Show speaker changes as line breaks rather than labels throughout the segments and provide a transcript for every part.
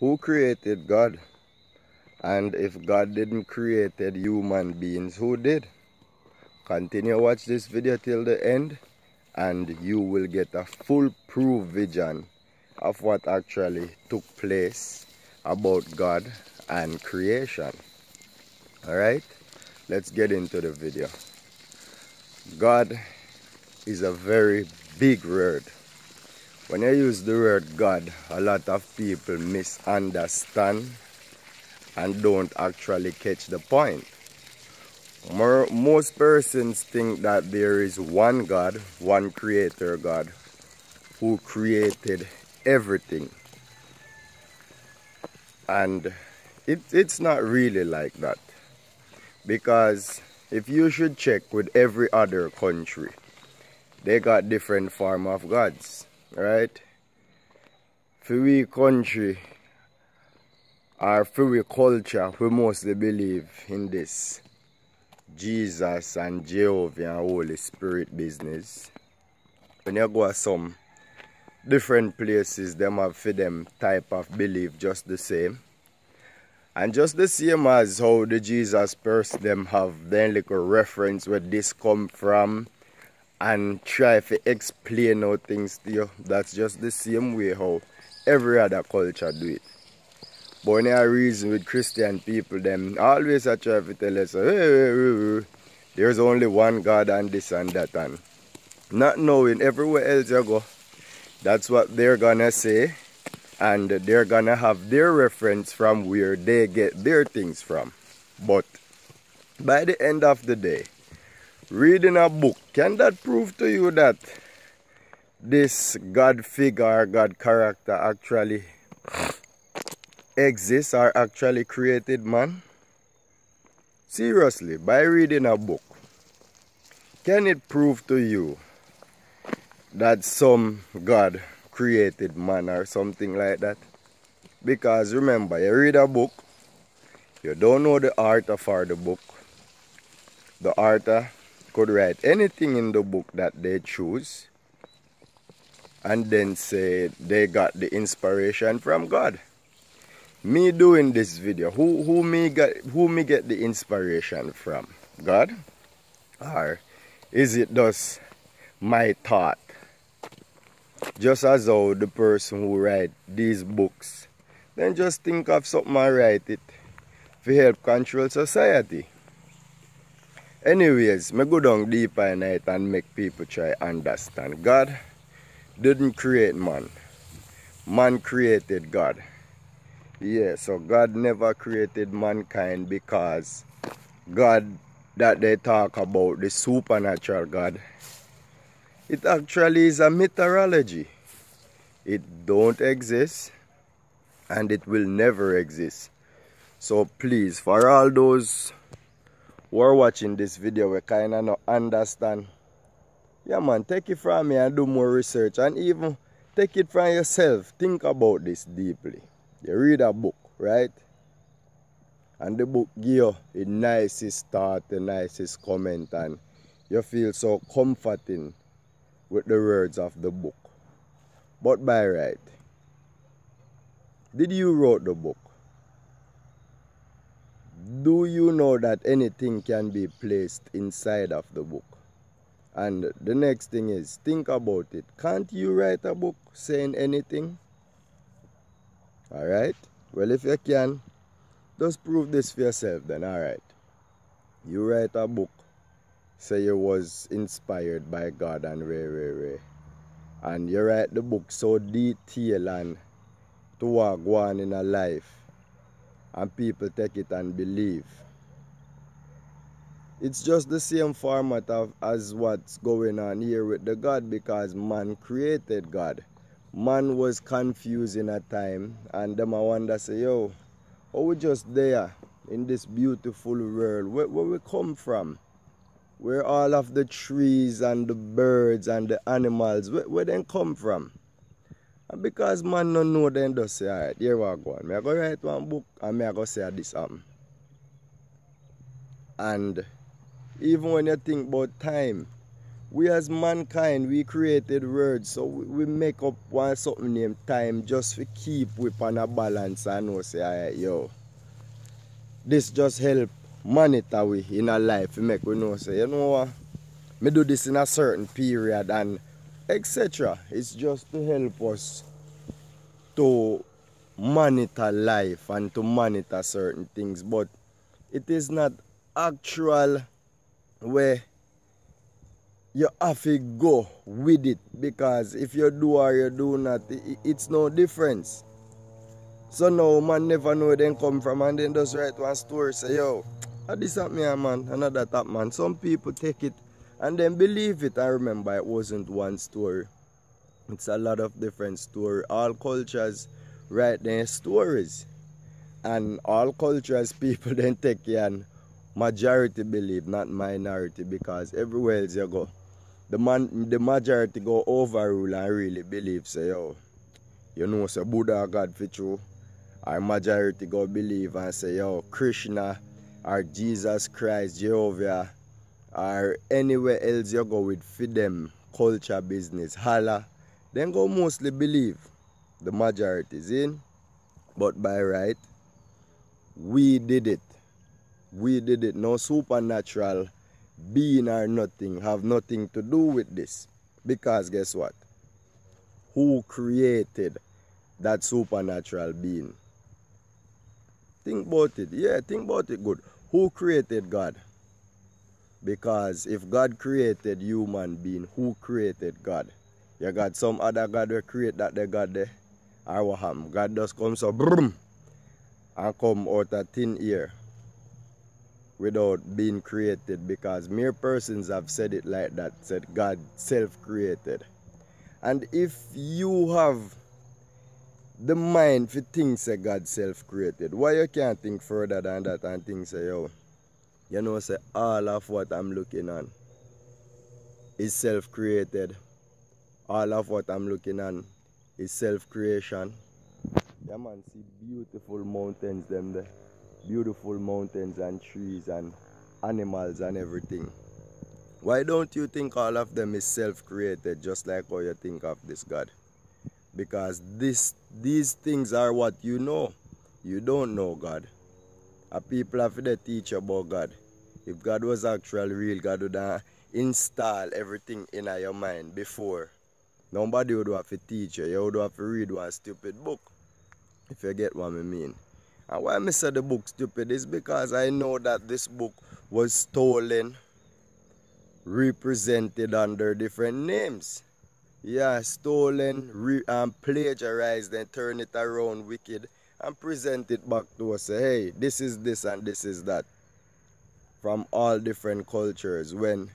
Who created God? And if God didn't create human beings, who did? Continue watch this video till the end and you will get a foolproof vision of what actually took place about God and creation. Alright, let's get into the video. God is a very big word. When I use the word God, a lot of people misunderstand and don't actually catch the point. Most persons think that there is one God, one creator God, who created everything. And it's not really like that. Because if you should check with every other country, they got different form of gods, right? For we country, or for we culture, we mostly believe in this Jesus and Jehovah and Holy Spirit business. When you go to some different places, them have for them type of belief just the same. And just the same as how the Jesus person them have then like a reference where this come from and try to explain how things to you. That's just the same way how every other culture do it. But when I reason with Christian people, them always I try to tell us, hey, there's only one God and this and that, and not knowing everywhere else you go, that's what they're gonna say, and they're gonna have their reference from where they get their things from. But by the end of the day, reading a book, can that prove to you that this God figure, God character actually exists or actually created man? Seriously, by reading a book, can it prove to you that some God created man or something like that? Because remember, you read a book, you don't know the author for the book. The author could write anything in the book that they choose and then say they got the inspiration from God. Me doing this video, who me get the inspiration from? God? Or is it just my thought? Just as how the person who write these books, then just think of something and write it to help control society. Anyways, me go down deeper in it and make people try understand. God didn't create man. Man created God. Yeah, so God never created mankind, because God that they talk about, the supernatural God, it actually is a mythology. It don't exist and it will never exist. So please, for all those who are watching this video, we kind of not understand. Yeah man, take it from me and do more research, and even take it from yourself. Think about this deeply. You read a book, right? And the book give you the nicest thought, the nicest comment, and you feel so comforting with the words of the book. But by right, did you wrote the book? Do you know that anything can be placed inside of the book? And the next thing is, think about it. Can't you write a book saying anything? Alright? Well, if you can, just prove this for yourself then. Alright. You write a book, say you was inspired by God and Ray. And you write the book so detailed and to what go on in a life. And people take it and believe. It's just the same format as what's going on here with the God, because man created God. Man was confused in a time, and them I wonder say, yo, how we just there in this beautiful world? Where we come from? Where all of the trees and the birds and the animals, where they come from? And because man don't know, then just say, alright, here we go. I go write one book and I go say this happen. And even when you think about time, We as mankind, we created words, so we make up one something named time just to keep we on a balance and know say, alright, yo, this just help monitor we in our life. We make we know say, you know what, me do this in a certain period and etc. It's just to help us to monitor life and to monitor certain things, but it is not actual where you have to go with it, because if you do or you do not, it's no difference. So now man never know where they come from and then just write one story say, yo, this happened me man, another that man. Some people take it and then believe it. I remember it wasn't one story. It's a lot of different stories. All cultures write their stories. And all cultures people then take it and majority believe, not minority, because everywhere else you go, the majority go overrule and really believe say, yo, you know, say Buddha God for true. Our majority go believe and say, yo, Krishna or Jesus Christ, Jehovah, or anywhere else you go with for them culture business, holla, then go mostly believe the majority is in. But by right, we did it. We did it. No supernatural being or nothing have nothing to do with this. Because guess what? Who created that supernatural being? Think about it. Yeah, think about it good. Who created God? Because if God created human being, who created God? You got some other God who create that the God there? Or what happened? God just comes so boom and come out of thin air without being created, because mere persons have said it like that, said God self-created. And if you have the mind for things that God self-created, why you can't think further than that and think say, yo, you know, say all of what I'm looking on is self-created. All of what I'm looking on is self-creation. Yeah man, see beautiful mountains them there. Beautiful mountains and trees and animals and everything. Why don't you think all of them is self-created, just like how you think of this God? Because these things are what you know. You don't know God. And people have to teach about God. If God was actually real, God would install everything in your mind before. Nobody would have to teach you. You would have to read one stupid book. If you get what I mean. And why I say the book stupid is because I know that this book was stolen, represented under different names. Yeah, stolen, plagiarized, then turn it around wicked and present it back to us. Say, hey, this is this and this is that. From all different cultures, when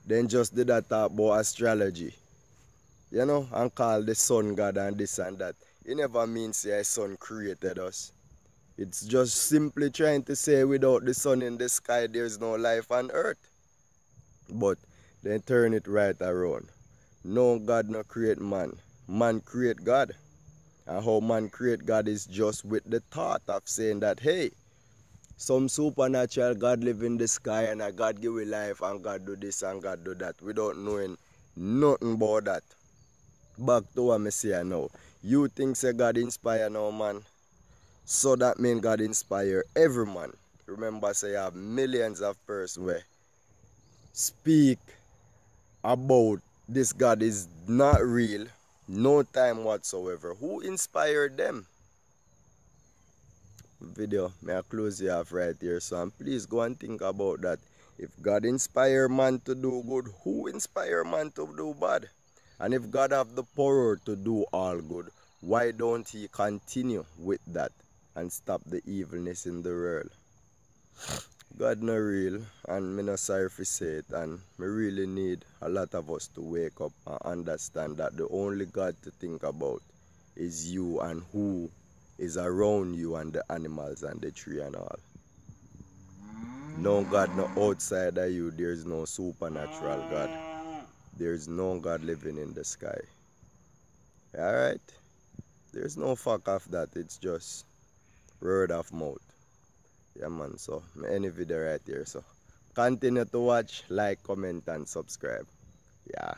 then just did that talk about astrology. You know, and call the sun God and this and that. It never means say sun created us. It's just simply trying to say without the sun in the sky, there's no life on earth. But then turn it right around. No, God no create man. Man create God. And how man create God is just with the thought of saying that, hey, some supernatural God live in the sky and a God give you life and God do this and God do that without knowing nothing about that. Back to what I say now. You think say God inspire no man? So that means God inspire every man. Remember, say you have millions of persons where speak about this God is not real, no time whatsoever. Who inspired them? Video, may I close you off right here, so and please go and think about that. If God inspire man to do good, who inspire man to do bad? And if God have the power to do all good, why don't he continue with that and stop the evilness in the world? God no real, and me not sorry for say it, and me really need a lot of us to wake up and understand that the only God to think about is you and who is around you and the animals and the tree and all. No God no outside of you, there is no supernatural God. There is no God living in the sky. Alright? There's no fuck off that, it's just word of mouth. Yeah man, so any video right here, so continue to watch, like, comment and subscribe. Yeah.